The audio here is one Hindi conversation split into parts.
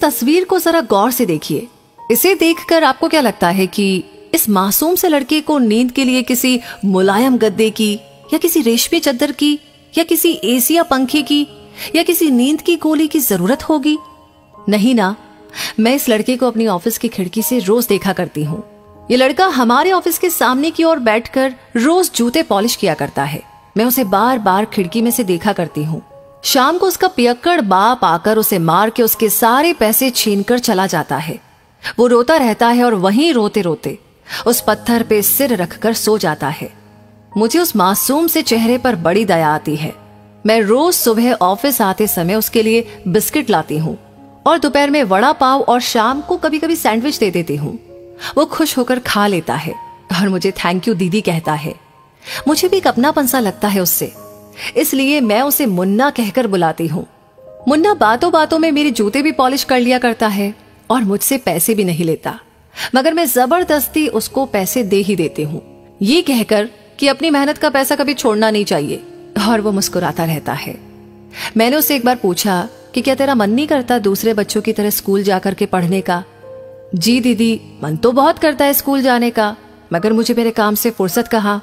तस्वीर को जरा गौर से देखिए। इसे देखकर आपको क्या लगता है कि इस मासूम से लड़के को नींद के लिए किसी मुलायम गद्दे की, या किसी रेशमी चादर की, या किसी एसी या पंखे की, या किसी नींद की गोली की जरूरत होगी? नहीं ना। मैं इस लड़के को अपनी ऑफिस की खिड़की से रोज देखा करती हूँ। ये लड़का हमारे ऑफिस के सामने की ओर बैठकर रोज जूते पॉलिश किया करता है। मैं उसे बार बार खिड़की में से देखा करती हूँ। शाम को उसका पियक्कड़ बाप आकर उसे मार के उसके सारे पैसे छीनकर चला जाता है। वो रोता रहता है और वहीं रोते रोते उस पत्थर पे सिर रखकर सो जाता है। मुझे उस मासूम से चेहरे पर बड़ी दया आती है। मैं रोज सुबह ऑफिस आते समय उसके लिए बिस्किट लाती हूँ और दोपहर में वड़ा पाव और शाम को कभी कभी सैंडविच दे देती हूँ। वो खुश होकर खा लेता है और मुझे थैंक यू दीदी कहता है। मुझे भी एक अपनापन सा लगता है उससे, इसलिए मैं उसे मुन्ना कहकर बुलाती हूँ। मुन्ना बातों बातों में मेरे जूते भी पॉलिश कर लिया करता है और मुझसे पैसे भी नहीं लेता, मगर मैं जबरदस्ती उसको पैसे दे ही देती हूँ, ये कहकर कि अपनी मेहनत का पैसा कभी छोड़ना नहीं चाहिए। और वो मुस्कुराता रहता है। मैंने उससे एक बार पूछा कि क्या तेरा मन नहीं करता दूसरे बच्चों की तरह स्कूल जाकर के पढ़ने का? जी दीदी, मन तो बहुत करता है स्कूल जाने का, मगर मुझे मेरे काम से फुर्सत कहाँ।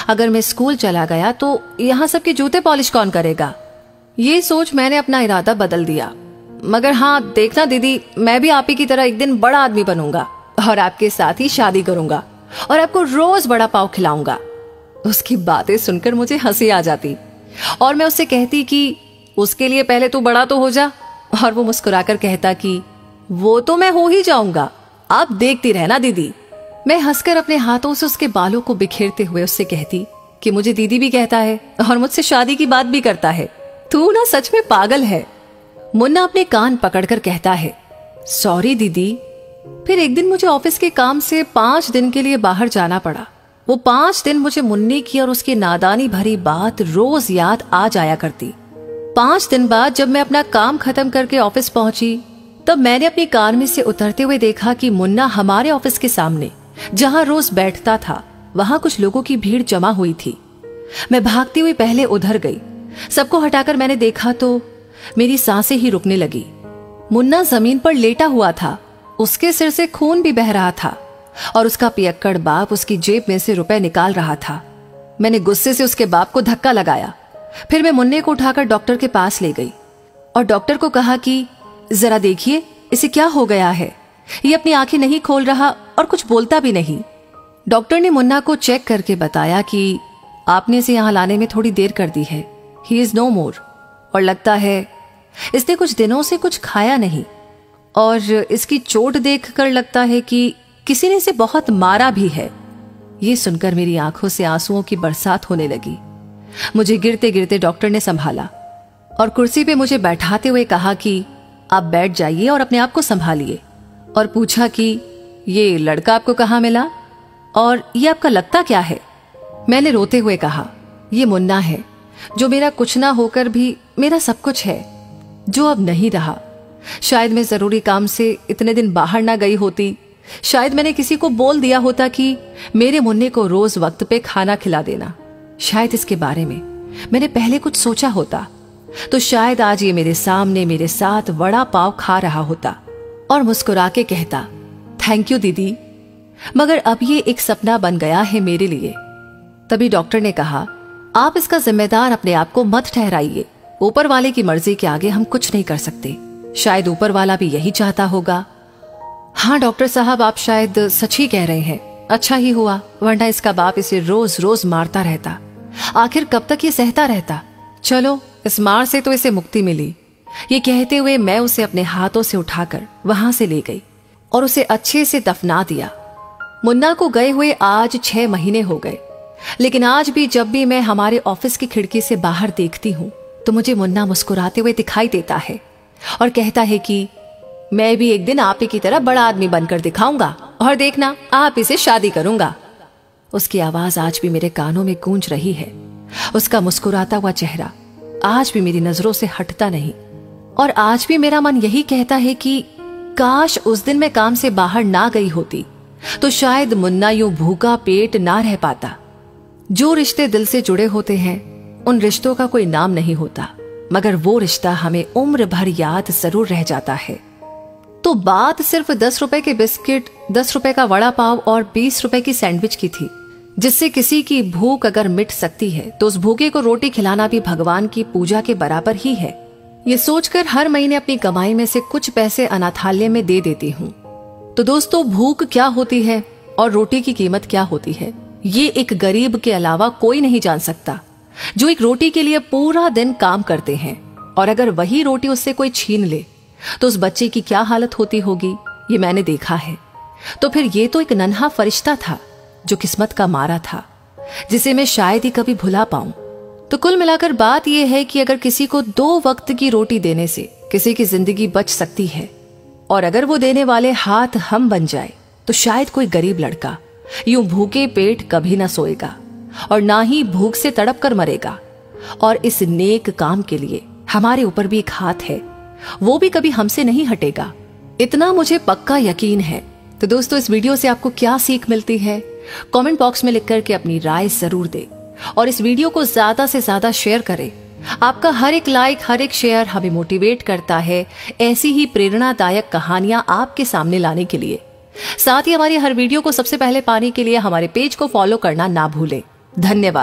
अगर मैं स्कूल चला गया तो यहाँ सबके जूते पॉलिश कौन करेगा? ये सोच मैंने अपना इरादा बदल दिया। मगर हाँ देखना दीदी, मैं भी आप ही की तरह एक दिन बड़ा आदमी बनूंगा और आपके साथ ही शादी करूंगा और आपको रोज बड़ा पाव खिलाऊंगा। उसकी बातें सुनकर मुझे हंसी आ जाती और मैं उससे कहती कि उसके लिए पहले तू बड़ा तो हो जा। और वो मुस्कुराकर कहता कि वो तो मैं हो ही जाऊंगा, आप देखती रहना दीदी। मैं हंसकर अपने हाथों से उसके बालों को बिखेरते हुए उससे कहती कि मुझे दीदी भी कहता है और मुझसे शादी की बात भी करता है। तू ना सच में पागल है। मुन्ना अपने कान पकड़कर कहता है, सॉरी दीदी। फिर एक दिन मुझे ऑफिस के काम से 5 दिन के लिए बाहर जाना पड़ा। वो 5 दिन मुझे मुन्ने की और उसकी नादानी भरी बात रोज याद आ जाया करती। 5 दिन बाद जब मैं अपना काम खत्म करके ऑफिस पहुंची, तब मैंने अपनी कार में से उतरते हुए देखा कि मुन्ना हमारे ऑफिस के सामने जहां रोज बैठता था, वहां कुछ लोगों की भीड़ जमा हुई थी। मैं भागती हुई पहले उधर गई। सबको हटाकर मैंने देखा तो मेरी सांसें ही रुकने लगी। मुन्ना जमीन पर लेटा हुआ था, उसके सिर से खून भी बह रहा था और उसका पियक्कड़ बाप उसकी जेब में से रुपए निकाल रहा था। मैंने गुस्से से उसके बाप को धक्का लगाया। फिर मैं मुन्ने को उठाकर डॉक्टर के पास ले गई और डॉक्टर को कहा कि जरा देखिए इसे क्या हो गया है। ये अपनी आंखें नहीं खोल रहा और कुछ बोलता भी नहीं। डॉक्टर ने मुन्ना को चेक करके बताया कि आपने इसे यहां लाने में थोड़ी देर कर दी है। ही इज नो मोर। और लगता है इसने कुछ दिनों से कुछ खाया नहीं और इसकी चोट देखकर लगता है कि किसी ने इसे बहुत मारा भी है। ये सुनकर मेरी आंखों से आंसुओं की बरसात होने लगी। मुझे गिरते गिरते डॉक्टर ने संभाला और कुर्सी पे मुझे बैठाते हुए कहा कि आप बैठ जाइए और अपने आप को संभालिए, और पूछा कि ये लड़का आपको कहाँ मिला और ये आपका लगता क्या है? मैंने रोते हुए कहा, ये मुन्ना है, जो मेरा कुछ ना होकर भी मेरा सब कुछ है, जो अब नहीं रहा। शायद मैं जरूरी काम से इतने दिन बाहर ना गई होती। शायद मैंने किसी को बोल दिया होता कि मेरे मुन्ने को रोज वक्त पे खाना खिला देना। शायद इसके बारे में मैंने पहले कुछ सोचा होता तो शायद आज ये मेरे सामने मेरे साथ वड़ा पाव खा रहा होता और मुस्कुरा के कहता, थैंक यू दीदी। मगर अब ये एक सपना बन गया है मेरे लिए। तभी डॉक्टर ने कहा, आप इसका जिम्मेदार अपने आप को मत ठहराइए। ऊपर वाले की मर्जी के आगे हम कुछ नहीं कर सकते। शायद ऊपर वाला भी यही चाहता होगा। हाँ डॉक्टर साहब, आप शायद सच ही कह रहे हैं। अच्छा ही हुआ, वरना इसका बाप इसे रोज रोज मारता रहता। आखिर कब तक ये सहता रहता। चलो, इस मार से तो इसे मुक्ति मिली। ये कहते हुए मैं उसे अपने हाथों से उठाकर वहां से ले गई और उसे अच्छे से दफना दिया। मुन्ना को गए हुए आज 6 महीने हो गए, लेकिन आज भी जब भी मैं हमारे ऑफिस की खिड़की से बाहर देखती हूँ तो मुझे मुन्ना मुस्कुराते हुए दिखाई देता है और कहता है कि मैं भी एक दिन आप ही की तरह बड़ा आदमी बनकर दिखाऊंगा और देखना, आप इसे शादी करूंगा। उसकी आवाज आज भी मेरे कानों में गूंज रही है। उसका मुस्कुराता हुआ चेहरा आज भी मेरी नजरों से हटता नहीं और आज भी मेरा मन यही कहता है कि काश उस दिन मैं काम से बाहर ना गई होती तो शायद मुन्ना यूं भूखा पेट ना रह पाता। जो रिश्ते दिल से जुड़े होते हैं उन रिश्तों का कोई नाम नहीं होता, मगर वो रिश्ता हमें उम्र भर याद जरूर रह जाता है। तो बात सिर्फ 10 रुपए के बिस्किट, 10 रुपए का वड़ा पाव और 20 रुपए की सैंडविच की थी, जिससे किसी की भूख अगर मिट सकती है तो उस भूखे को रोटी खिलाना भी भगवान की पूजा के बराबर ही है। ये सोचकर हर महीने अपनी कमाई में से कुछ पैसे अनाथालय में दे देती हूँ। तो दोस्तों, भूख क्या होती है और रोटी की कीमत क्या होती है, ये एक गरीब के अलावा कोई नहीं जान सकता, जो एक रोटी के लिए पूरा दिन काम करते हैं। और अगर वही रोटी उससे कोई छीन ले तो उस बच्चे की क्या हालत होती होगी, ये मैंने देखा है। तो फिर ये तो एक नन्हा फरिश्ता था जो किस्मत का मारा था, जिसे मैं शायद ही कभी भुला पाऊं। तो कुल मिलाकर बात यह है कि अगर किसी को 2 वक्त की रोटी देने से किसी की जिंदगी बच सकती है, और अगर वो देने वाले हाथ हम बन जाए, तो शायद कोई गरीब लड़का यूं भूखे पेट कभी ना सोएगा और ना ही भूख से तड़प कर मरेगा। और इस नेक काम के लिए हमारे ऊपर भी एक हाथ है, वो भी कभी हमसे नहीं हटेगा, इतना मुझे पक्का यकीन है। तो दोस्तों, इस वीडियो से आपको क्या सीख मिलती है, कमेंट बॉक्स में लिख करके अपनी राय जरूर दें और इस वीडियो को ज्यादा से ज्यादा शेयर करें। आपका हर एक लाइक, हर एक शेयर हमें मोटिवेट करता है ऐसी ही प्रेरणादायक कहानियां आपके सामने लाने के लिए। साथ ही हमारी हर वीडियो को सबसे पहले पाने के लिए हमारे पेज को फॉलो करना ना भूलें। धन्यवाद।